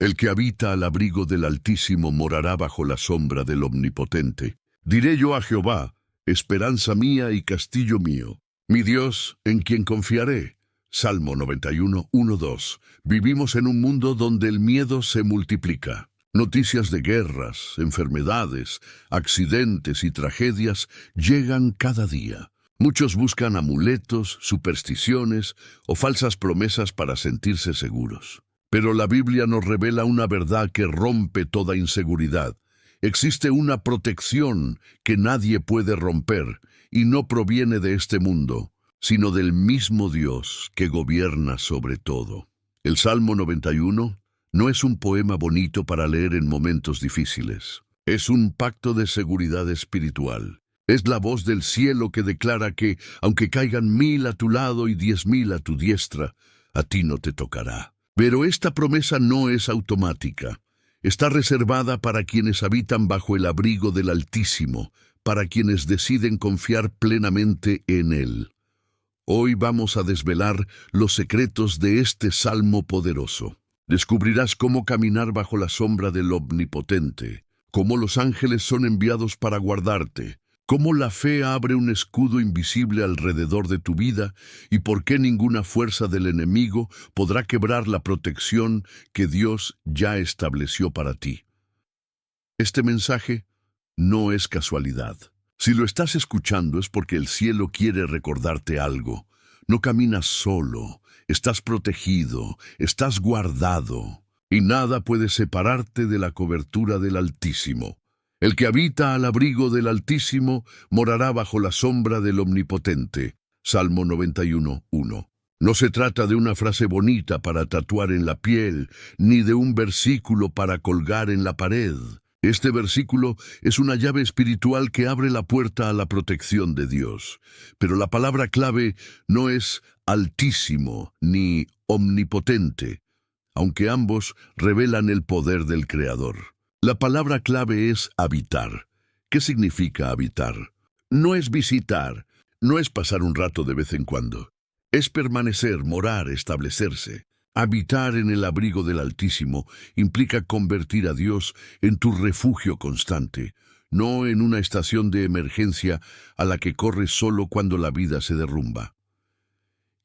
El que habita al abrigo del Altísimo morará bajo la sombra del Omnipotente. Diré yo a Jehová, esperanza mía y castillo mío, mi Dios, en quien confiaré. Salmo 91, 1-2. Vivimos en un mundo donde el miedo se multiplica. Noticias de guerras, enfermedades, accidentes y tragedias llegan cada día. Muchos buscan amuletos, supersticiones o falsas promesas para sentirse seguros. Pero la Biblia nos revela una verdad que rompe toda inseguridad. Existe una protección que nadie puede romper y no proviene de este mundo, sino del mismo Dios que gobierna sobre todo. El Salmo 91 no es un poema bonito para leer en momentos difíciles. Es un pacto de seguridad espiritual. Es la voz del cielo que declara que, aunque caigan 1000 a tu lado y 10,000 a tu diestra, a ti no te tocará. Pero esta promesa no es automática. Está reservada para quienes habitan bajo el abrigo del Altísimo, para quienes deciden confiar plenamente en Él. Hoy vamos a desvelar los secretos de este salmo poderoso. Descubrirás cómo caminar bajo la sombra del Omnipotente, cómo los ángeles son enviados para guardarte, cómo la fe abre un escudo invisible alrededor de tu vida y por qué ninguna fuerza del enemigo podrá quebrar la protección que Dios ya estableció para ti. Este mensaje no es casualidad. Si lo estás escuchando es porque el cielo quiere recordarte algo. No caminas solo, estás protegido, estás guardado, y nada puede separarte de la cobertura del Altísimo. El que habita al abrigo del Altísimo morará bajo la sombra del Omnipotente. Salmo 91, 1. No se trata de una frase bonita para tatuar en la piel, ni de un versículo para colgar en la pared. Este versículo es una llave espiritual que abre la puerta a la protección de Dios. Pero la palabra clave no es altísimo ni omnipotente, aunque ambos revelan el poder del Creador. La palabra clave es habitar. ¿Qué significa habitar? No es visitar, no es pasar un rato de vez en cuando. Es permanecer, morar, establecerse. Habitar en el abrigo del Altísimo implica convertir a Dios en tu refugio constante, no en una estación de emergencia a la que corres solo cuando la vida se derrumba.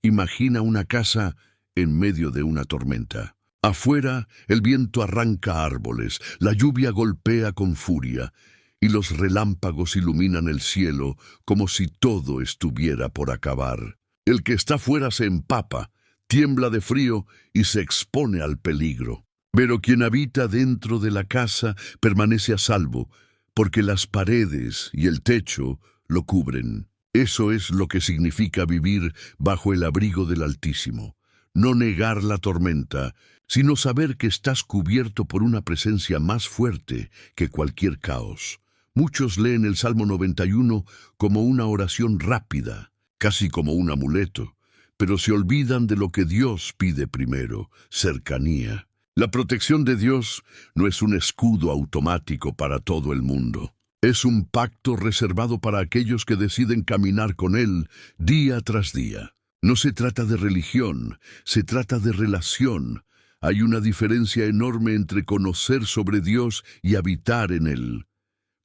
Imagina una casa en medio de una tormenta. Afuera, el viento arranca árboles, la lluvia golpea con furia, y los relámpagos iluminan el cielo como si todo estuviera por acabar. El que está fuera se empapa, tiembla de frío y se expone al peligro. Pero quien habita dentro de la casa permanece a salvo, porque las paredes y el techo lo cubren. Eso es lo que significa vivir bajo el abrigo del Altísimo. No negar la tormenta, sino saber que estás cubierto por una presencia más fuerte que cualquier caos. Muchos leen el Salmo 91 como una oración rápida, casi como un amuleto, pero se olvidan de lo que Dios pide primero: cercanía. La protección de Dios no es un escudo automático para todo el mundo. Es un pacto reservado para aquellos que deciden caminar con Él día tras día. No se trata de religión, se trata de relación. Hay una diferencia enorme entre conocer sobre Dios y habitar en Él.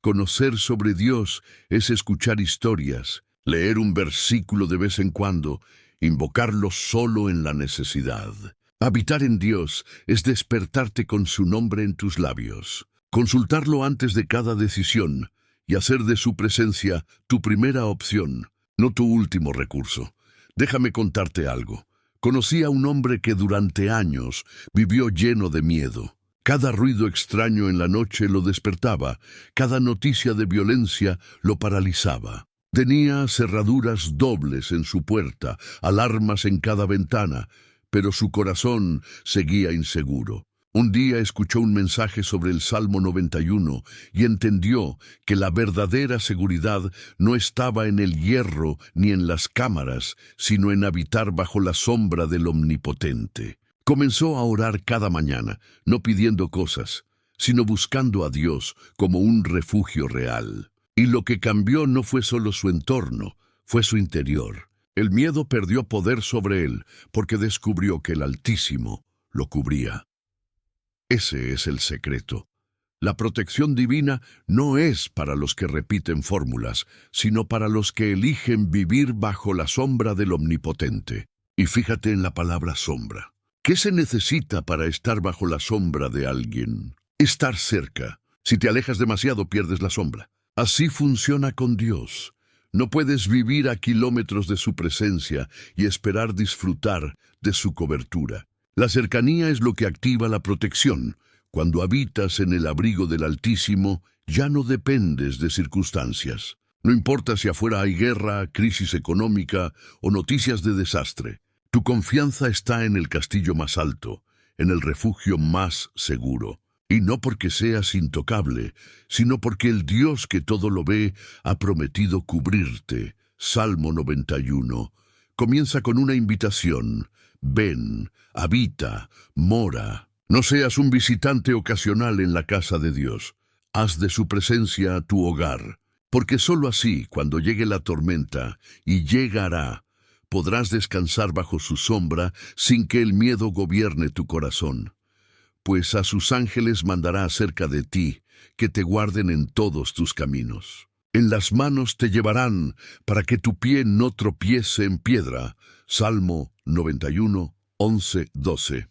Conocer sobre Dios es escuchar historias, leer un versículo de vez en cuando, invocarlo solo en la necesidad. Habitar en Dios es despertarte con su nombre en tus labios, consultarlo antes de cada decisión y hacer de su presencia tu primera opción, no tu último recurso. Déjame contarte algo. Conocí a un hombre que durante años vivió lleno de miedo. Cada ruido extraño en la noche lo despertaba, cada noticia de violencia lo paralizaba. Tenía cerraduras dobles en su puerta, alarmas en cada ventana, pero su corazón seguía inseguro. Un día escuchó un mensaje sobre el Salmo 91 y entendió que la verdadera seguridad no estaba en el hierro ni en las cámaras, sino en habitar bajo la sombra del Omnipotente. Comenzó a orar cada mañana, no pidiendo cosas, sino buscando a Dios como un refugio real. Y lo que cambió no fue solo su entorno, fue su interior. El miedo perdió poder sobre él porque descubrió que el Altísimo lo cubría. Ese es el secreto. La protección divina no es para los que repiten fórmulas, sino para los que eligen vivir bajo la sombra del Omnipotente. Y fíjate en la palabra sombra. ¿Qué se necesita para estar bajo la sombra de alguien? Estar cerca. Si te alejas demasiado, pierdes la sombra. Así funciona con Dios. No puedes vivir a kilómetros de su presencia y esperar disfrutar de su cobertura. La cercanía es lo que activa la protección. Cuando habitas en el abrigo del Altísimo, ya no dependes de circunstancias. No importa si afuera hay guerra, crisis económica o noticias de desastre. Tu confianza está en el castillo más alto, en el refugio más seguro. Y no porque seas intocable, sino porque el Dios que todo lo ve ha prometido cubrirte. Salmo 91. Comienza con una invitación. Ven, habita, mora. No seas un visitante ocasional en la casa de Dios. Haz de su presencia tu hogar, porque sólo así, cuando llegue la tormenta, y llegará, podrás descansar bajo su sombra sin que el miedo gobierne tu corazón. Pues a sus ángeles mandará acerca de ti, que te guarden en todos tus caminos. En las manos te llevarán, para que tu pie no tropiece en piedra. Salmo 91, 11, 12.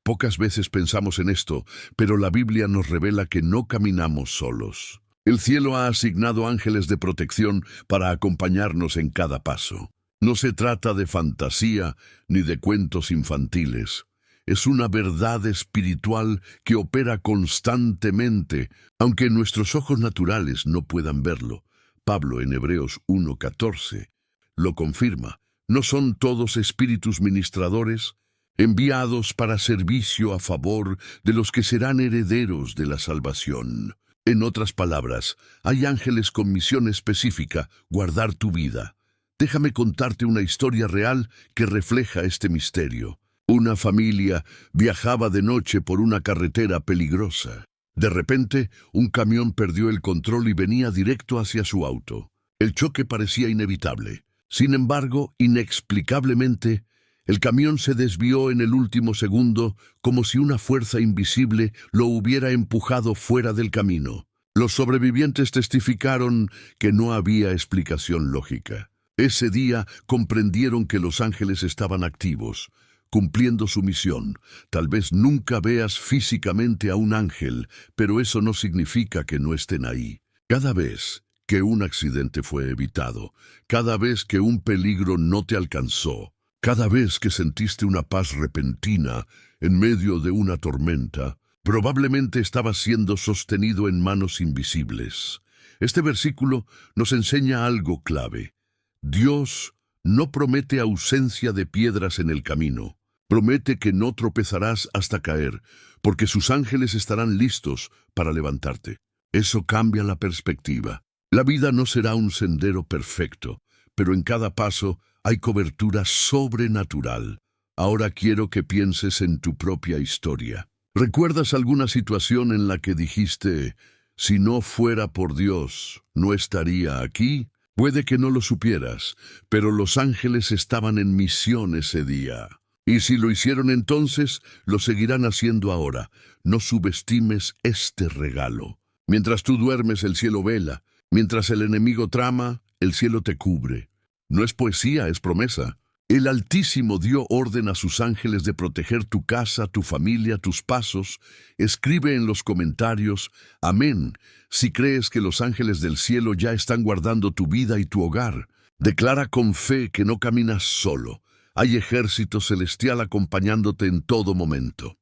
Pocas veces pensamos en esto, pero la Biblia nos revela que no caminamos solos. El cielo ha asignado ángeles de protección para acompañarnos en cada paso. No se trata de fantasía ni de cuentos infantiles. Es una verdad espiritual que opera constantemente, aunque nuestros ojos naturales no puedan verlo. Pablo en Hebreos 1:14 lo confirma. ¿No son todos espíritus ministradores, enviados para servicio a favor de los que serán herederos de la salvación? En otras palabras, hay ángeles con misión específica: guardar tu vida. Déjame contarte una historia real que refleja este misterio. Una familia viajaba de noche por una carretera peligrosa. De repente, un camión perdió el control y venía directo hacia su auto. El choque parecía inevitable. Sin embargo, inexplicablemente, el camión se desvió en el último segundo, como si una fuerza invisible lo hubiera empujado fuera del camino. Los sobrevivientes testificaron que no había explicación lógica. Ese día comprendieron que los ángeles estaban activos, cumpliendo su misión. Tal vez nunca veas físicamente a un ángel, pero eso no significa que no estén ahí. Cada vez que un accidente fue evitado, cada vez que un peligro no te alcanzó, cada vez que sentiste una paz repentina en medio de una tormenta, probablemente estabas siendo sostenido en manos invisibles. Este versículo nos enseña algo clave. Dios no promete ausencia de piedras en el camino. Promete que no tropezarás hasta caer, porque sus ángeles estarán listos para levantarte. Eso cambia la perspectiva. La vida no será un sendero perfecto, pero en cada paso hay cobertura sobrenatural. Ahora quiero que pienses en tu propia historia. ¿Recuerdas alguna situación en la que dijiste, si no fuera por Dios, no estaría aquí? Puede que no lo supieras, pero los ángeles estaban en misión ese día. Y si lo hicieron entonces, lo seguirán haciendo ahora. No subestimes este regalo. Mientras tú duermes, el cielo vela. Mientras el enemigo trama, el cielo te cubre. No es poesía, es promesa. El Altísimo dio orden a sus ángeles de proteger tu casa, tu familia, tus pasos. Escribe en los comentarios, amén, si crees que los ángeles del cielo ya están guardando tu vida y tu hogar. Declara con fe que no caminas solo. Hay ejército celestial acompañándote en todo momento.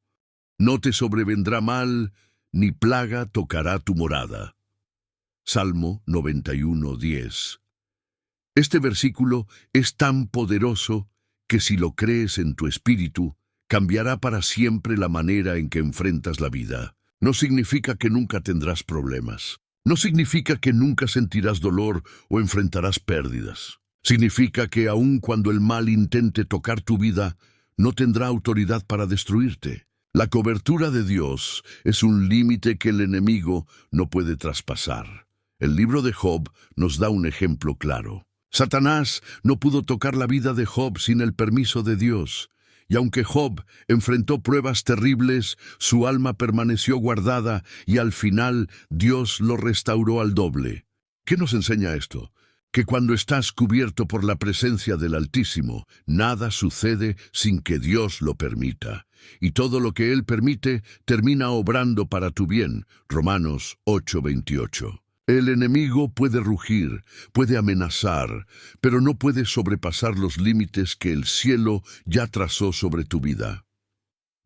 No te sobrevendrá mal, ni plaga tocará tu morada. Salmo 91:10. Este versículo es tan poderoso que si lo crees en tu espíritu, cambiará para siempre la manera en que enfrentas la vida. No significa que nunca tendrás problemas. No significa que nunca sentirás dolor o enfrentarás pérdidas. Significa que aun cuando el mal intente tocar tu vida, no tendrá autoridad para destruirte. La cobertura de Dios es un límite que el enemigo no puede traspasar. El libro de Job nos da un ejemplo claro. Satanás no pudo tocar la vida de Job sin el permiso de Dios, Y aunque Job enfrentó pruebas terribles, su alma permaneció guardada y al final Dios lo restauró al doble. ¿Qué nos enseña esto? Que cuando estás cubierto por la presencia del Altísimo, nada sucede sin que Dios lo permita. Y todo lo que Él permite termina obrando para tu bien. Romanos 8:28. El enemigo puede rugir, puede amenazar, pero no puede sobrepasar los límites que el cielo ya trazó sobre tu vida.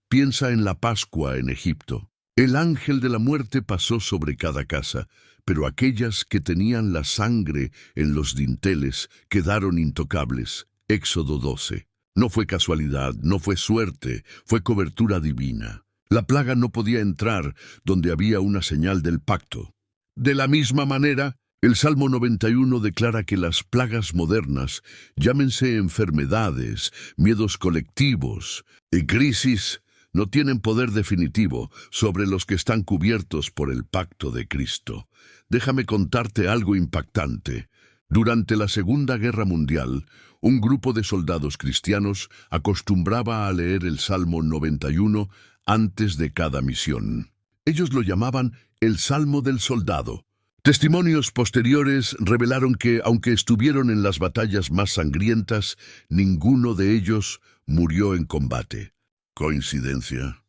Piensa en la Pascua en Egipto. El ángel de la muerte pasó sobre cada casa, pero aquellas que tenían la sangre en los dinteles quedaron intocables. Éxodo 12. No fue casualidad, no fue suerte, fue cobertura divina. La plaga no podía entrar donde había una señal del pacto. De la misma manera, el Salmo 91 declara que las plagas modernas, llámense enfermedades, miedos colectivos y crisis, no tienen poder definitivo sobre los que están cubiertos por el pacto de Cristo. Déjame contarte algo impactante. Durante la Segunda Guerra Mundial, un grupo de soldados cristianos acostumbraba a leer el Salmo 91 antes de cada misión. Ellos lo llamaban el Salmo del Soldado. Testimonios posteriores revelaron que, aunque estuvieron en las batallas más sangrientas, ninguno de ellos murió en combate. ¿Coincidencia?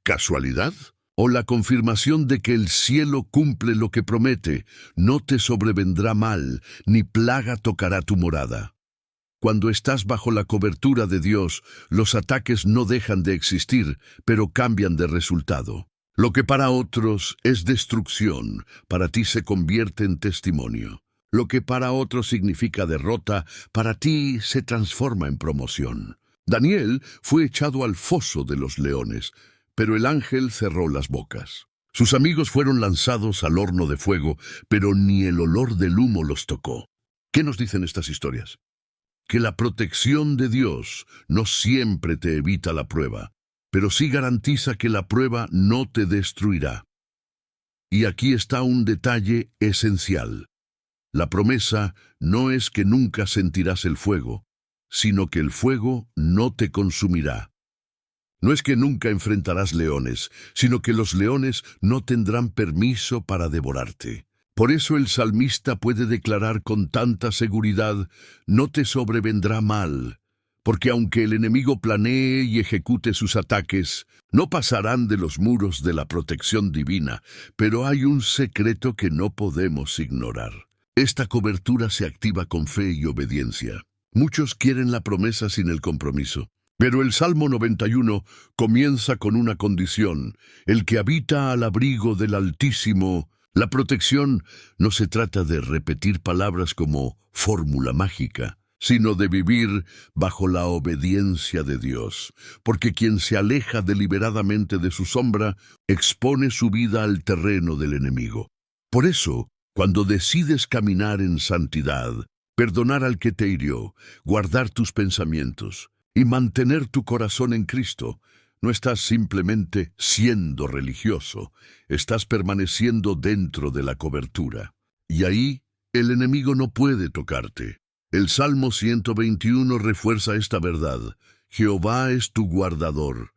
¿Casualidad? ¿O la confirmación de que el cielo cumple lo que promete? No te sobrevendrá mal, ni plaga tocará tu morada. Cuando estás bajo la cobertura de Dios, los ataques no dejan de existir, pero cambian de resultado. Lo que para otros es destrucción, para ti se convierte en testimonio. Lo que para otros significa derrota, para ti se transforma en promoción. Daniel fue echado al foso de los leones, pero el ángel cerró las bocas. Sus amigos fueron lanzados al horno de fuego, pero ni el olor del humo los tocó. ¿Qué nos dicen estas historias? Que la protección de Dios no siempre te evita la prueba, pero sí garantiza que la prueba no te destruirá. Y aquí está un detalle esencial. La promesa no es que nunca sentirás el fuego, sino que el fuego no te consumirá. No es que nunca enfrentarás leones, sino que los leones no tendrán permiso para devorarte. Por eso el salmista puede declarar con tanta seguridad: no te sobrevendrá mal, porque aunque el enemigo planee y ejecute sus ataques, no pasarán de los muros de la protección divina. Pero hay un secreto que no podemos ignorar. Esta cobertura se activa con fe y obediencia. Muchos quieren la promesa sin el compromiso. Pero el Salmo 91 comienza con una condición: el que habita al abrigo del Altísimo. La protección no se trata de repetir palabras como fórmula mágica, sino de vivir bajo la obediencia de Dios, porque quien se aleja deliberadamente de su sombra expone su vida al terreno del enemigo. Por eso, cuando decides caminar en santidad, perdonar al que te hirió, guardar tus pensamientos y mantener tu corazón en Cristo, no estás simplemente siendo religioso, estás permaneciendo dentro de la cobertura. Y ahí, el enemigo no puede tocarte. El Salmo 121 refuerza esta verdad: Jehová es tu guardador.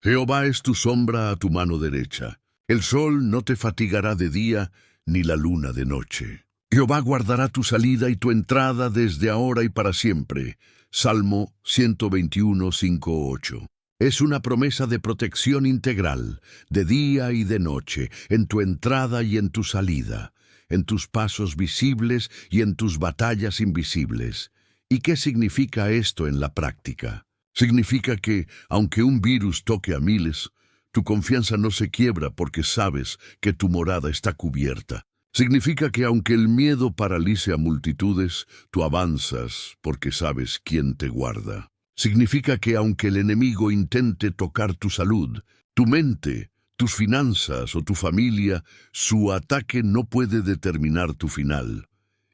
Jehová es tu sombra a tu mano derecha. El sol no te fatigará de día, ni la luna de noche. Jehová guardará tu salida y tu entrada desde ahora y para siempre. Salmo 121, 5, 8. Es una promesa de protección integral, de día y de noche, en tu entrada y en tu salida, en tus pasos visibles y en tus batallas invisibles. ¿Y qué significa esto en la práctica? Significa que, aunque un virus toque a miles, tu confianza no se quiebra porque sabes que tu morada está cubierta. Significa que aunque el miedo paralice a multitudes, tú avanzas porque sabes quién te guarda. Significa que aunque el enemigo intente tocar tu salud, tu mente, tus finanzas o tu familia, su ataque no puede determinar tu final.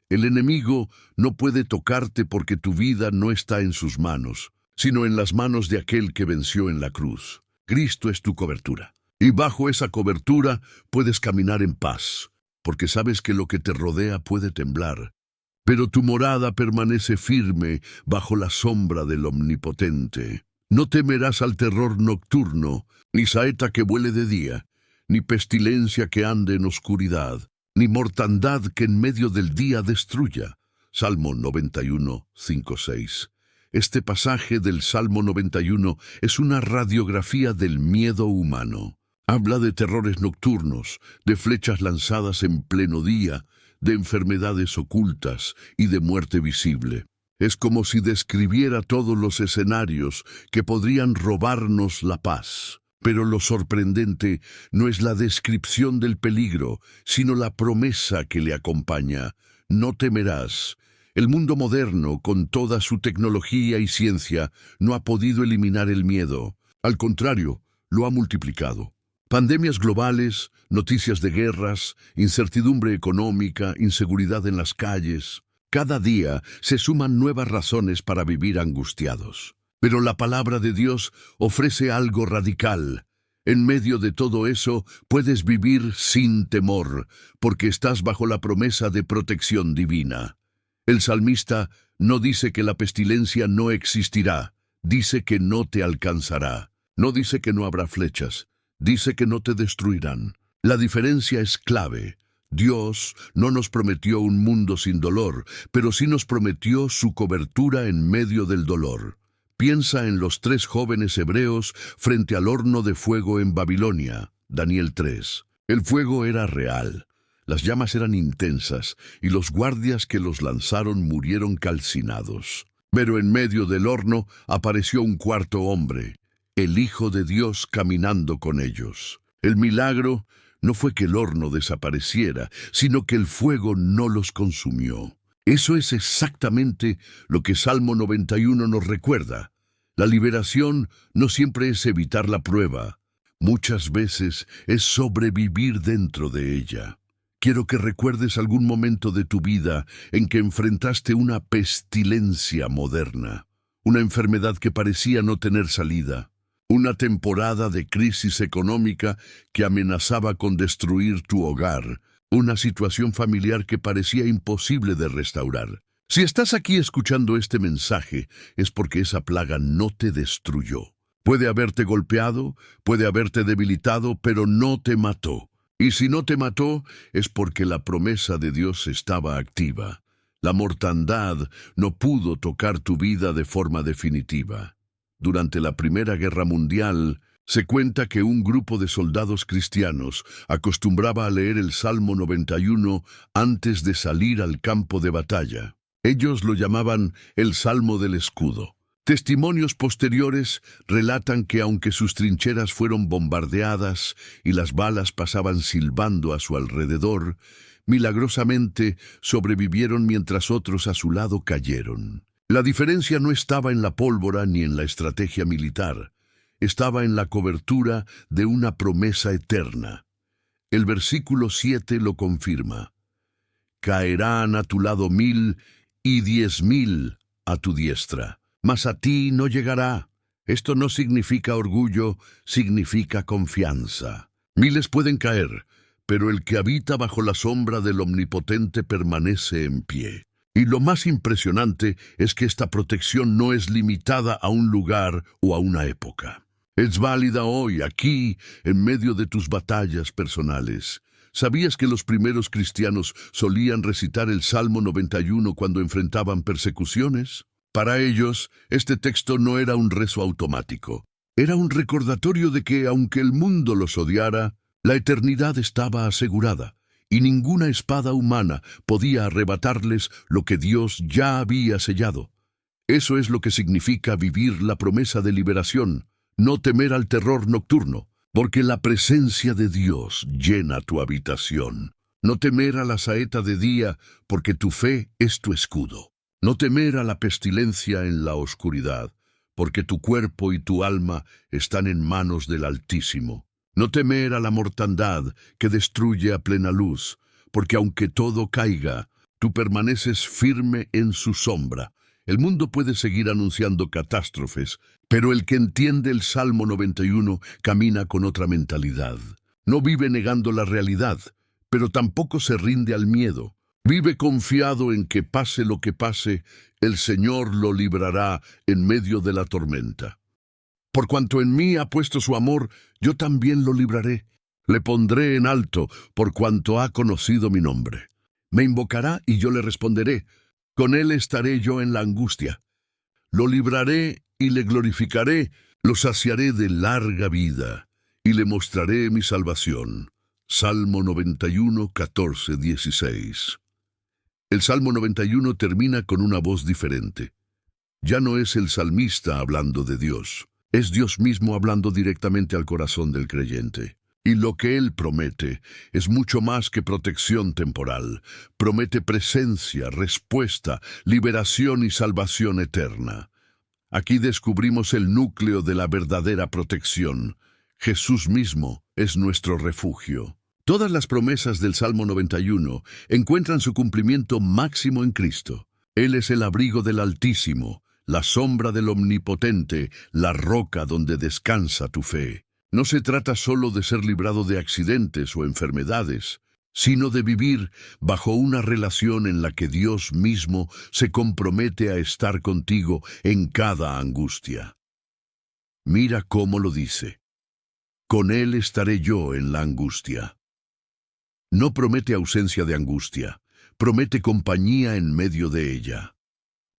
El enemigo no puede tocarte porque tu vida no está en sus manos, sino en las manos de aquel que venció en la cruz. Cristo es tu cobertura. Y bajo esa cobertura puedes caminar en paz, porque sabes que lo que te rodea puede temblar, pero tu morada permanece firme bajo la sombra del Omnipotente. No temerás al terror nocturno, ni saeta que vuele de día, ni pestilencia que ande en oscuridad, ni mortandad que en medio del día destruya. Salmo 91, 5, 6. Este pasaje del Salmo 91 es una radiografía del miedo humano. Habla de terrores nocturnos, de flechas lanzadas en pleno día, de enfermedades ocultas y de muerte visible. Es como si describiera todos los escenarios que podrían robarnos la paz. Pero lo sorprendente no es la descripción del peligro, sino la promesa que le acompaña. No temerás. El mundo moderno, con toda su tecnología y ciencia, no ha podido eliminar el miedo. Al contrario, lo ha multiplicado. Pandemias globales, noticias de guerras, incertidumbre económica, inseguridad en las calles. Cada día se suman nuevas razones para vivir angustiados. Pero la palabra de Dios ofrece algo radical. En medio de todo eso, puedes vivir sin temor, porque estás bajo la promesa de protección divina. El salmista no dice que la pestilencia no existirá, dice que no te alcanzará. No dice que no habrá flechas, dice que no te destruirán. La diferencia es clave. Dios no nos prometió un mundo sin dolor, pero sí nos prometió su cobertura en medio del dolor. Piensa en los 3 jóvenes hebreos frente al horno de fuego en Babilonia, Daniel 3. El fuego era real, las llamas eran intensas y los guardias que los lanzaron murieron calcinados. Pero en medio del horno apareció un cuarto hombre, el Hijo de Dios caminando con ellos. El milagro no fue que el horno desapareciera, sino que el fuego no los consumió. Eso es exactamente lo que Salmo 91 nos recuerda. La liberación no siempre es evitar la prueba. Muchas veces es sobrevivir dentro de ella. Quiero que recuerdes algún momento de tu vida en que enfrentaste una pestilencia moderna, una enfermedad que parecía no tener salida, una temporada de crisis económica que amenazaba con destruir tu hogar, una situación familiar que parecía imposible de restaurar. Si estás aquí escuchando este mensaje, es porque esa plaga no te destruyó. Puede haberte golpeado, puede haberte debilitado, pero no te mató. Y si no te mató, es porque la promesa de Dios estaba activa. La mortandad no pudo tocar tu vida de forma definitiva. Durante la Primera Guerra Mundial, se cuenta que un grupo de soldados cristianos acostumbraba a leer el Salmo 91 antes de salir al campo de batalla. Ellos lo llamaban el Salmo del Escudo. Testimonios posteriores relatan que aunque sus trincheras fueron bombardeadas y las balas pasaban silbando a su alrededor, milagrosamente sobrevivieron mientras otros a su lado cayeron. La diferencia no estaba en la pólvora ni en la estrategia militar. Estaba en la cobertura de una promesa eterna. El versículo 7 lo confirma. Caerán a tu lado 1000 y 10.000 a tu diestra, mas a ti no llegará. Esto no significa orgullo, significa confianza. Miles pueden caer, pero el que habita bajo la sombra del Omnipotente permanece en pie. Y lo más impresionante es que esta protección no es limitada a un lugar o a una época. Es válida hoy, aquí, en medio de tus batallas personales. ¿Sabías que los primeros cristianos solían recitar el Salmo 91 cuando enfrentaban persecuciones? Para ellos, este texto no era un rezo automático. Era un recordatorio de que, aunque el mundo los odiara, la eternidad estaba asegurada, y ninguna espada humana podía arrebatarles lo que Dios ya había sellado. Eso es lo que significa vivir la promesa de liberación. No temer al terror nocturno, porque la presencia de Dios llena tu habitación. No temer a la saeta de día, porque tu fe es tu escudo. No temer a la pestilencia en la oscuridad, porque tu cuerpo y tu alma están en manos del Altísimo. No temer a la mortandad que destruye a plena luz, porque aunque todo caiga, tú permaneces firme en su sombra. El mundo puede seguir anunciando catástrofes, pero el que entiende el Salmo 91 camina con otra mentalidad. No vive negando la realidad, pero tampoco se rinde al miedo. Vive confiado en que pase lo que pase, el Señor lo librará en medio de la tormenta. Por cuanto en mí ha puesto su amor, yo también lo libraré. Le pondré en alto, por cuanto ha conocido mi nombre. Me invocará y yo le responderé. Con él estaré yo en la angustia. Lo libraré y le glorificaré, lo saciaré de larga vida, y le mostraré mi salvación. Salmo 91, 14, 16. El Salmo 91 termina con una voz diferente. Ya no es el salmista hablando de Dios, es Dios mismo hablando directamente al corazón del creyente. Y lo que Él promete es mucho más que protección temporal. Promete presencia, respuesta, liberación y salvación eterna. Aquí descubrimos el núcleo de la verdadera protección. Jesús mismo es nuestro refugio. Todas las promesas del Salmo 91 encuentran su cumplimiento máximo en Cristo. Él es el abrigo del Altísimo, la sombra del Omnipotente, la roca donde descansa tu fe. No se trata solo de ser librado de accidentes o enfermedades, sino de vivir bajo una relación en la que Dios mismo se compromete a estar contigo en cada angustia. Mira cómo lo dice. Con Él estaré yo en la angustia. No promete ausencia de angustia, promete compañía en medio de ella.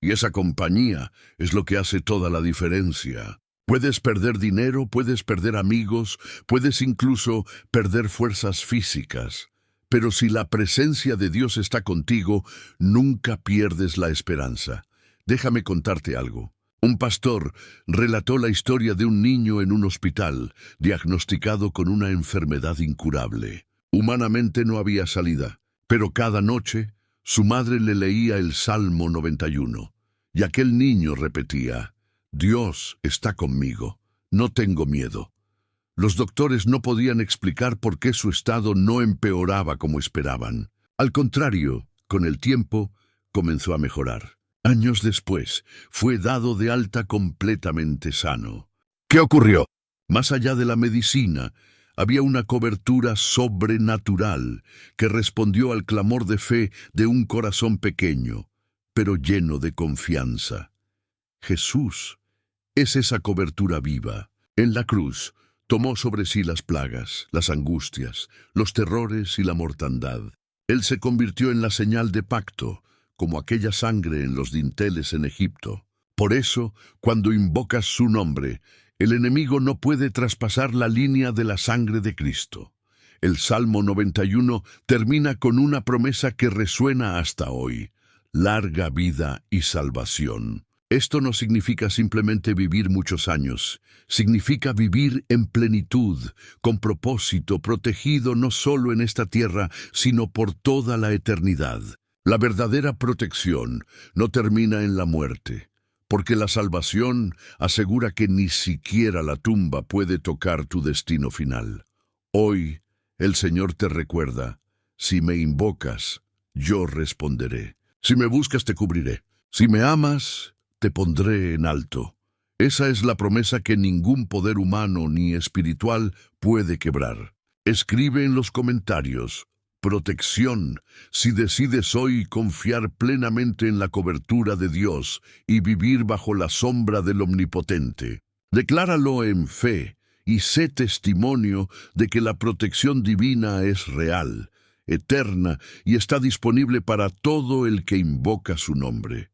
Y esa compañía es lo que hace toda la diferencia. Puedes perder dinero, puedes perder amigos, puedes incluso perder fuerzas físicas. Pero si la presencia de Dios está contigo, nunca pierdes la esperanza. Déjame contarte algo. Un pastor relató la historia de un niño en un hospital, diagnosticado con una enfermedad incurable. Humanamente no había salida, pero cada noche su madre le leía el Salmo 91, y aquel niño repetía: Dios está conmigo, no tengo miedo. Los doctores no podían explicar por qué su estado no empeoraba como esperaban. Al contrario, con el tiempo, comenzó a mejorar. Años después, fue dado de alta completamente sano. ¿Qué ocurrió? Más allá de la medicina, había una cobertura sobrenatural que respondió al clamor de fe de un corazón pequeño, pero lleno de confianza. Jesús es esa cobertura viva. En la cruz, tomó sobre sí las plagas, las angustias, los terrores y la mortandad. Él se convirtió en la señal de pacto, como aquella sangre en los dinteles en Egipto. Por eso, cuando invocas su nombre, el enemigo no puede traspasar la línea de la sangre de Cristo. El Salmo 91 termina con una promesa que resuena hasta hoy: larga vida y salvación. Esto no significa simplemente vivir muchos años, significa vivir en plenitud, con propósito, protegido no solo en esta tierra, sino por toda la eternidad. La verdadera protección no termina en la muerte, porque la salvación asegura que ni siquiera la tumba puede tocar tu destino final. Hoy, el Señor te recuerda: si me invocas, yo responderé. Si me buscas, te cubriré. Si me amas, te pondré en alto. Esa es la promesa que ningún poder humano ni espiritual puede quebrar. Escribe en los comentarios: protección, si decides hoy confiar plenamente en la cobertura de Dios y vivir bajo la sombra del Omnipotente. Decláralo en fe y sé testimonio de que la protección divina es real, eterna y está disponible para todo el que invoca su nombre.